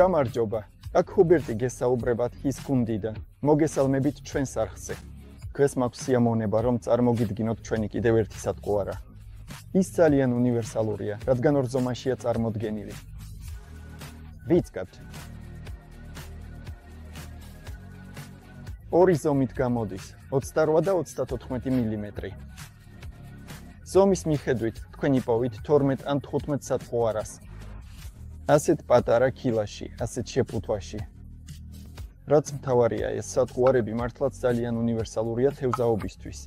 გამარჯობა. აქ ჰუბერტი გესაუბრებათ his გუნდიდან. მოგესალმებით ჩვენს არხზე. Დღეს მაქვს სიამოვნება, რომ წარმოგიდგინოთ ჩვენი კიდევ ერთი სატყუარა. ის ძალიან უნივერსალურია, რადგან ორ ზომაშია წარმოდგენილი. ვიცგავთ. ორი ზომით გამოდის, 28 და 34 მმ. ზომის მიხედვით თქვენ იპოვით 12 ან 15 სატყუარას. ასეთ პატარა კილაში, ასეთ შეფუთვაში. რაც მთავარია, ეს სატყუარები მართლაც ძალიან უნივერსალურია თევზაობისთვის.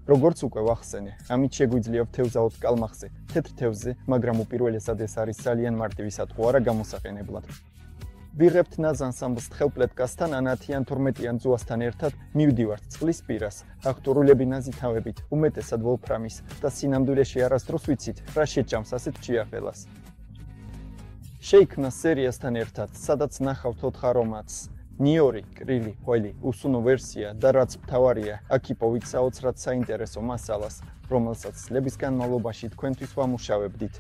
როგორც უკვე ვახსენე, ამით შეგვიძლია ვთევზაოთ კალმახზე, თეთრ თევზზე, მაგრამ უპირველესად ეს არის ძალიან მარტივი სატყუარა გამოსაყენებლად. ვიღებთ ნაზ ანსამბლს თხევპლეტკასთან ან 10 ან 12 ძუასთან ერთად მივდივართ წყლის პირას, აღტურულები ნაზითავებით, უმეტესად ვოლფრამის და სინამდვილეში არასდროს ვიცით, რა შეჭამს ასეთ ჭიახელას. შეიქმნა სერიასთან ერთად, სადაც ნახავთ 4 არომატს. ნიორი, კრილი, ყველი, უსუნო ვერსია და რაც მთავარია, აქ იპოვით საოცრად საინტერესო მასალას, რომელსაც წლების განმავლობაში თქვენთვის ვამუშავებდით.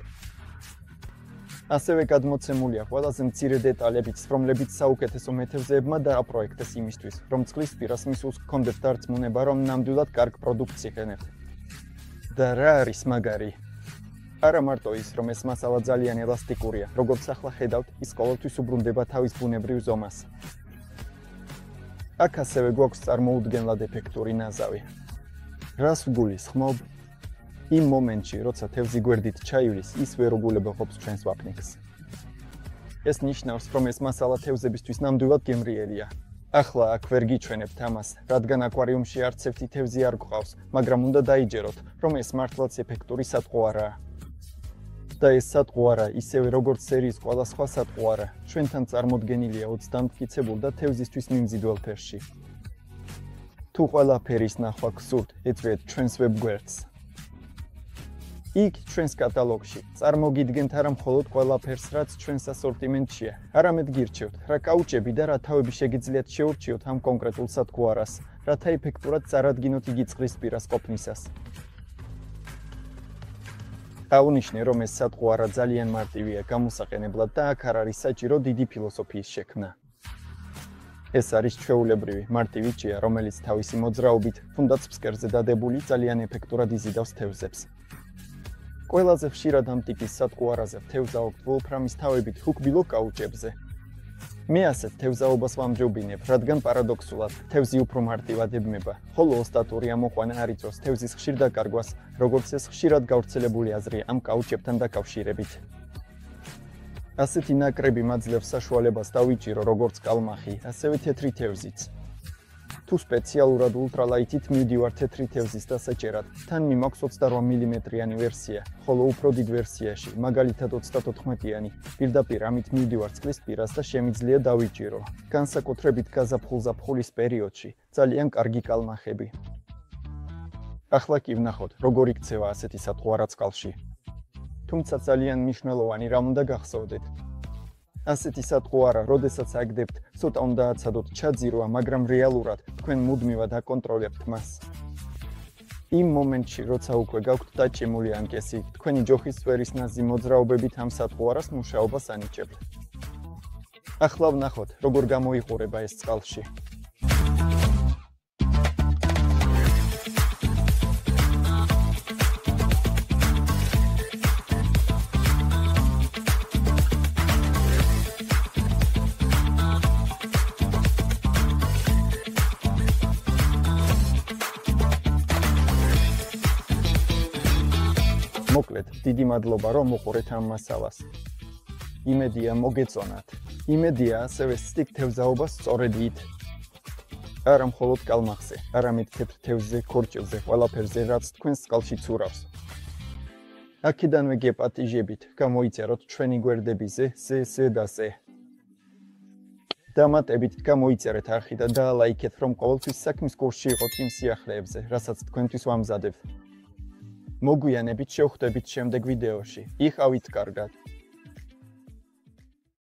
ასევე გადმოცემულია ყველაზე მცირე დეტალებიც, რომლებიც საუკეთესო მეთევზეებმა დააპროექტეს იმისთვის, რომ წყლის პირას მისულს გქონდეთ დარწმუნება, რომ ნამდვილად კარგ პროდუქტს იყენებთ. და რა არის მაგარი? არა მარტო ის, რომ ეს მასალა ძალიან ელასტიკურია, როგორც ახლა ხედავთ, ის ყოველთვის უბრუნდება თავის ბუნებრივ ზომას. აქ ასევე გვაქვს წარმოუდგენლად ეფექტური ნაზავი. რას ვგულისხმობ? იმ მომენტში, როცა თევზი გვერდით ჩაივლის, ის ვერ უგულებელყოფს ჩვენს ვაფნიკს. ეს ნიშნავს, რომ ეს მასალა თევზებისთვის ნამდვილად გემრიელია. ახლა აქ ვერ გიჩვენებთ ამას, რადგან აკვარიუმში არც ერთი თევზი არ გვყავს, მაგრამ უნდა დაიჯეროთ, რომ ეს მართლაც ეფექტური სატყუარაა. და ეს სატყუარა, ისევე როგორც სერიის ყველა სხვა სატყუარა, ჩვენთან წარმოდგენილია 20 მტკიცებულ და თევზისთვის მიმზიდველ ფერში. თუ ყველაფერის ნახვა გსურთ, ეწვიეთ ჩვენს ვებგვერდს. იქ ჩვენს კატალოგში წარმოგიდგენთ არა მხოლოდ ყველაფერს, რაც ჩვენს ასორტიმენტშია, არამედ გირჩევთ, რა კაუჭები და რა თავები შეგიძლიათ შეურჩიოთ ამ კონკრეტულ სატყუარას, რათა ეფექტურად წარადგინოთ იგი წყლის პირას ყოფნისას. აღნიშნე, რომ ეს სატყუარა ძალიან მარტივია გამოსაყენებლად და აქ არ არის საჭირო დიდი ფილოსოფიის შექმნა. ეს არის ჩვეულებრივი, მარტივი ჭია, რომელიც თავისი მოძრაობით, თუნდაც ფსკერზე დადებული, ძალიან ეფექტურად იზიდავს თევზებს. ყველაზე ხშირად ამ ტიპის სატყუარაზე ვთევზაობთ ვოლფრამის თავებით ჰუკბილო კაუჭებზე. მე ასეთ თევზაობას ვამჯობინებ, რადგან პარადოქსულად თევზი უფრო მარტივად ებმება, ხოლო ოსტატური ამოყვანა არ იწვევს თევზის ხშირ დაკარგვას, როგორც ეს ხშირად გავრცელებული აზრია ამ კაუჭებთან დაკავშირებით. ასეთი ნაკრები მაძლევს საშუალებას დავიჭირო როგორც კალმახი, ასევე თეთრი თევზიც. თუ სპეციალურად ულტრალაითით მივდივარ თეთრი თევზის დასაჭერად, თან მიმაქვს 28 მმ-იანი ვერსია, ხოლო უფრო დიდ ვერსიაში, მაგალითად 34-იანი, პირდაპირ ამით მივდივარ წყლის პირას და შემიძლია დავიჭირო. განსაკუთრებით გაზაფხულ-ზაფხულის პერიოდში, ძალიან კარგი კალმახები. ახლა კი ვნახოთ, როგორ იქცევა ასეთი სატყუარა წყალში. თუმცა ძალიან მნიშვნელოვანი რამ უნდა გახსოვდეთ. ასეთი სატყუარა, როდესაც აგდებთ, ცოტა უნდა აცადოთ ჩაძირვა, მაგრამ რეალურად თქვენ მუდმივად აკონტროლებთ მას. იმ მომენტში, როცა უკვე გაქვთ დაჭიმული ანკესი, თქვენი ჯოხის წვერის ნაზი მოძრაობებით ამ სატყუარას მუშაობას ანიჭებთ. ახლა ვნახოთ, როგორ გამოიყურება ეს წყალში. მოკლედ, დიდი მადლობა, რომ მოყურეთ ამ მასალას. იმედია მოგეწონათ. იმედია ასევე სტიკ თევზაობას სწორედით. არა მხოლოდ კალმახზე, არამედ თეთრ თევზზე, ქორჭილზე, ყველაფერზე, რაც თქვენს წყალში ცურავს. აქედანვე გეპატიჟებით, გამოიწეროთ ჩვენი გვერდები ზე და ზე. დამატებით გამოიწერეთ არხი და დაალაიქეთ, რომ ყოველთვის საქმის კურსში იყოთ იმ სიახლეებზე, რასაც თქვენთვის ვამზადებთ. მოგვიანებით შევხვდებით შემდეგ ვიდეოში. იყავით კარგად.